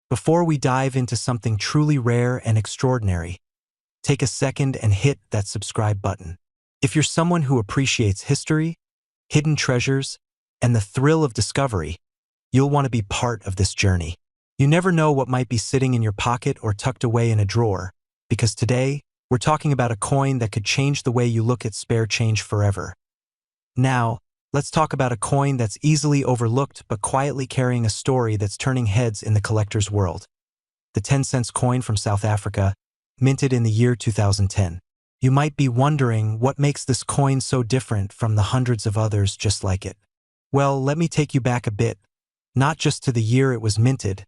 Before we dive into something truly rare and extraordinary, take a second and hit that subscribe button. If you're someone who appreciates history, hidden treasures, and the thrill of discovery, you'll want to be part of this journey. You never know what might be sitting in your pocket or tucked away in a drawer, because today, we're talking about a coin that could change the way you look at spare change forever. Now, let's talk about a coin that's easily overlooked but quietly carrying a story that's turning heads in the collector's world. The 10-cent coin from South Africa, minted in the year 2010. You might be wondering what makes this coin so different from the hundreds of others just like it. Well, let me take you back a bit, not just to the year it was minted,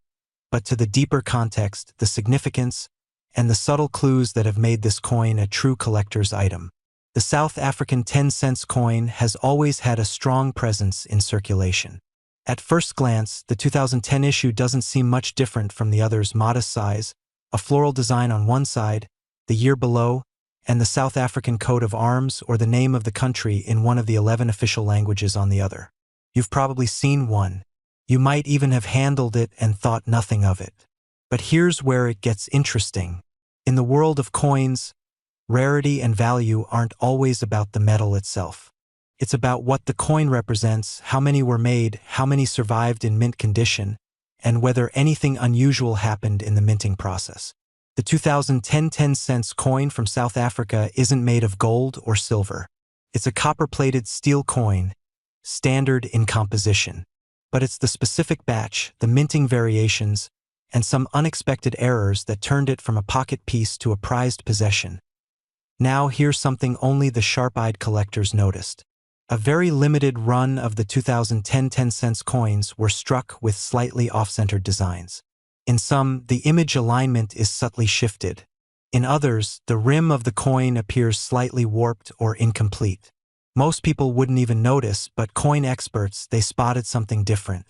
but to the deeper context, the significance, and the subtle clues that have made this coin a true collector's item. The South African 10-cent coin has always had a strong presence in circulation. At first glance, the 2010 issue doesn't seem much different from the others: modest size, a floral design on one side, the year below, and the South African coat of arms or the name of the country in one of the 11 official languages on the other. You've probably seen one. You might even have handled it and thought nothing of it. But here's where it gets interesting. In the world of coins, rarity and value aren't always about the metal itself. It's about what the coin represents, how many were made, how many survived in mint condition, and whether anything unusual happened in the minting process. The 2010 10-cent coin from South Africa isn't made of gold or silver. It's a copper-plated steel coin, standard in composition. But it's the specific batch, the minting variations, and some unexpected errors that turned it from a pocket piece to a prized possession. Now here's something only the sharp-eyed collectors noticed. A very limited run of the 2010 10-cent coins were struck with slightly off-centered designs. In some, the image alignment is subtly shifted. In others, the rim of the coin appears slightly warped or incomplete. Most people wouldn't even notice, but coin experts, they spotted something different.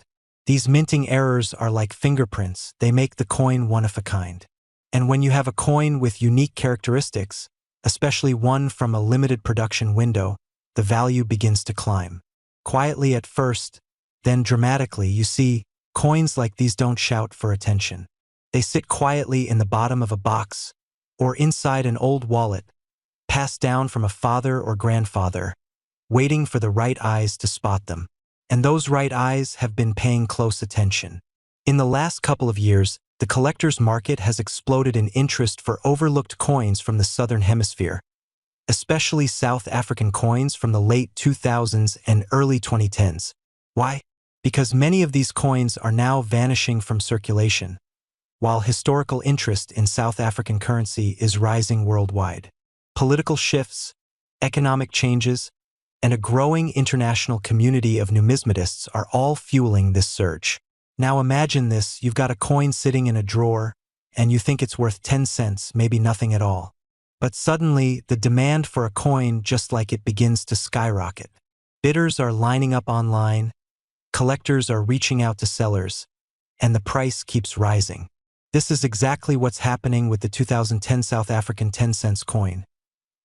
These minting errors are like fingerprints. They make the coin one of a kind. And when you have a coin with unique characteristics, especially one from a limited production window, the value begins to climb. Quietly at first, then dramatically. You see, coins like these don't shout for attention. They sit quietly in the bottom of a box or inside an old wallet, passed down from a father or grandfather, waiting for the right eyes to spot them. And those right eyes have been paying close attention. In the last couple of years, the collector's market has exploded in interest for overlooked coins from the Southern Hemisphere, especially South African coins from the late 2000s and early 2010s. Why? Because many of these coins are now vanishing from circulation, while historical interest in South African currency is rising worldwide. Political shifts, economic changes, and a growing international community of numismatists are all fueling this surge. Now imagine this: you've got a coin sitting in a drawer, and you think it's worth 10 cents, maybe nothing at all. But suddenly, the demand for a coin just like it begins to skyrocket. Bidders are lining up online, collectors are reaching out to sellers, and the price keeps rising. This is exactly what's happening with the 2010 South African 10-cent coin,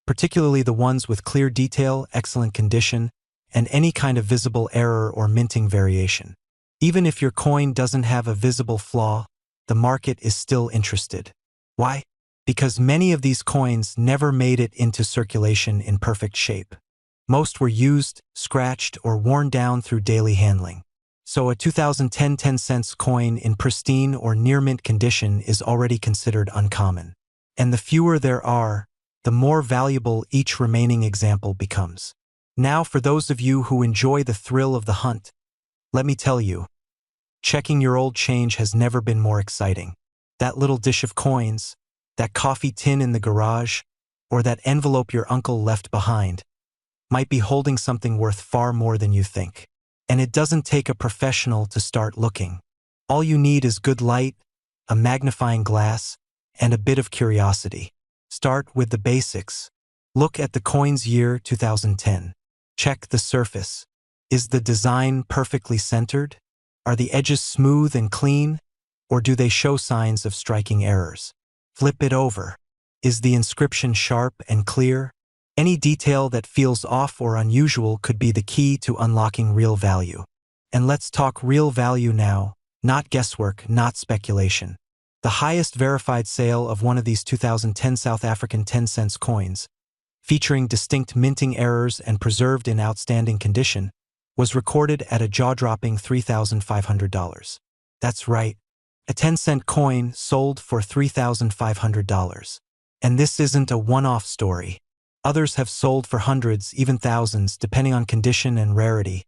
particularly the ones with clear detail, excellent condition, and any kind of visible error or minting variation. Even if your coin doesn't have a visible flaw, the market is still interested. Why? Because many of these coins never made it into circulation in perfect shape. Most were used, scratched, or worn down through daily handling. So a 2010 10-cent coin in pristine or near-mint condition is already considered uncommon. And the fewer there are, the more valuable each remaining example becomes. Now, for those of you who enjoy the thrill of the hunt, let me tell you, checking your old change has never been more exciting. That little dish of coins, that coffee tin in the garage, or that envelope your uncle left behind, might be holding something worth far more than you think. And it doesn't take a professional to start looking. All you need is good light, a magnifying glass, and a bit of curiosity. Start with the basics. Look at the coin's year 2010. Check the surface. Is the design perfectly centered? Are the edges smooth and clean, or do they show signs of striking errors? Flip it over. Is the inscription sharp and clear? Any detail that feels off or unusual could be the key to unlocking real value. And let's talk real value now, Not guesswork, not speculation. The highest verified sale of one of these 2010 South African 10-cent coins, featuring distinct minting errors and preserved in outstanding condition, was recorded at a jaw-dropping $3,500. That's right, a 10-cent coin sold for $3,500. And this isn't a one-off story. Others have sold for hundreds, even thousands, depending on condition and rarity.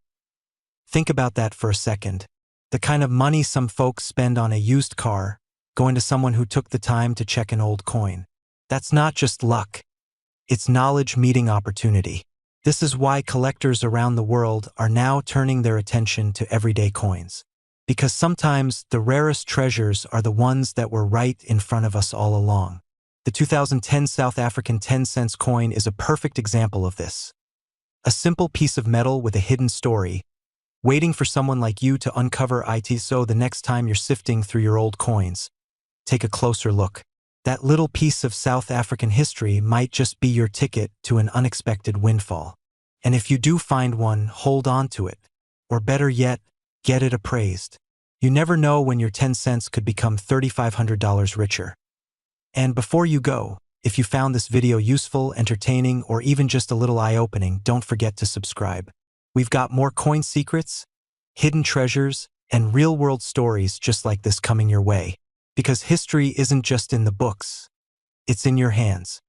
Think about that for a second. The kind of money some folks spend on a used car, going to someone who took the time to check an old coin. That's not just luck. It's knowledge meeting opportunity. This is why collectors around the world are now turning their attention to everyday coins. Because sometimes the rarest treasures are the ones that were right in front of us all along. The 2010 South African 10-cent coin is a perfect example of this. A simple piece of metal with a hidden story, waiting for someone like you to uncover it. So the next time you're sifting through your old coins, take a closer look. That little piece of South African history might just be your ticket to an unexpected windfall. And if you do find one, hold on to it. Or better yet, get it appraised. You never know when your 10 cents could become $3,500 richer. And before you go, if you found this video useful, entertaining, or even just a little eye-opening, don't forget to subscribe. We've got more coin secrets, hidden treasures, and real-world stories just like this coming your way. Because history isn't just in the books, it's in your hands.